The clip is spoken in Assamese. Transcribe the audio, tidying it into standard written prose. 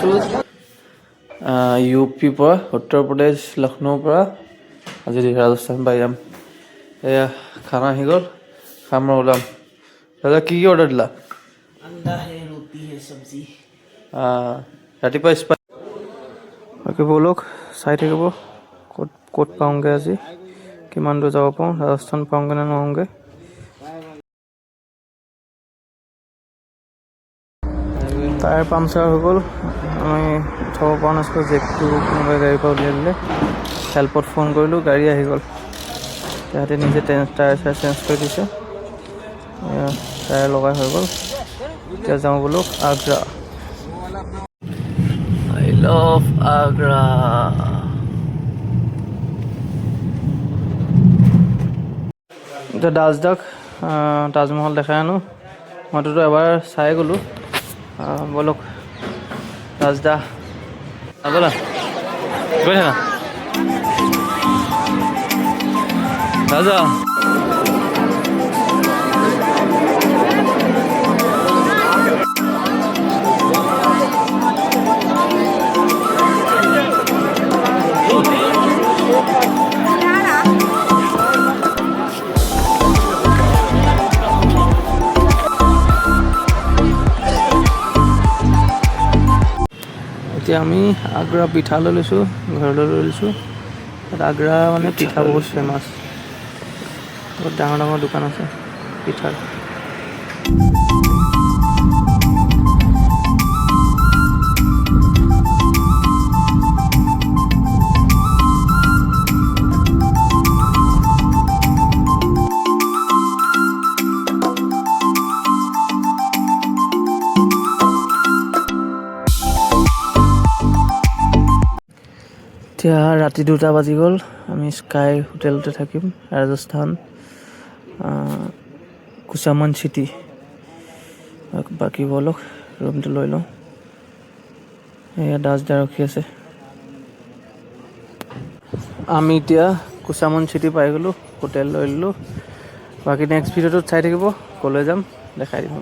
আহিছোঁ UP পৰা, উত্তৰ প্ৰদেশ লক্ষ্ণৌৰ পৰা আজি ৰাজস্থান পাই যাম। এয়া খানা আহি গ'ল, খাম আৰু ওলাম। দাদা কি অৰ্ডাৰ দিলা? अंडा है, रोटी है, सब्जी। ৰাতিপুৱা স্পাই বাকী ব'লক চাই থাকিব ক'ত ক'ত পাওঁগৈ আজি, কিমান দূৰ যাব পাৰোঁ, ৰাজস্থান পাওঁগৈ নে নোৱাৰোঁগৈ। টায়াৰ পামচাৰ হৈ গ'ল, আমি উঠাব পৰা নাছিলোঁ, জেকটো কোনোবাই গাড়ীৰ পৰা উলিয়াই দিলে। হেল্পত ফোন কৰিলোঁ, গাড়ী আহি গ'ল। সিহঁতে নিজে টায়াৰ চায়াৰ চেঞ্জ কৰি দিছে, টায়াৰ লগাই হৈ গ'ল। এতিয়া যাওঁ বোলো আগ্ৰা। I love Agra. এতিয়া দাসদাক তাজমহল দেখাই আনো, মইতো এবাৰ চাই গ'লোঁ। ব'লক দাসদা ব'লা গৈ থাকা দাদা। এতিয়া আমি আগ্ৰা পিঠা লৈ লৈছোঁ, ঘৰলৈ লৈ লৈছোঁ। আগ্ৰা মানে পিঠা বহুত ফেমাছ, বহুত ডাঙৰ ডাঙৰ দোকান আছে পিঠাৰ। এতিয়া ৰাতি 2টা বাজি গ'ল, আমি স্কাই হোটেলতে থাকিম, ৰাজস্থান কুচামন চিটি। বাকী ব'লক ৰুমটো লৈ লওঁ। এয়া দাসদা ৰখি আছে। আমি এতিয়া কুচামন চিটি পাই গ'লোঁ, হোটেল লৈ ল'লোঁ। বাকী নেক্সট ভিডিঅ'টোত চাই থাকিব, ক'লৈ যাম দেখাই দিম।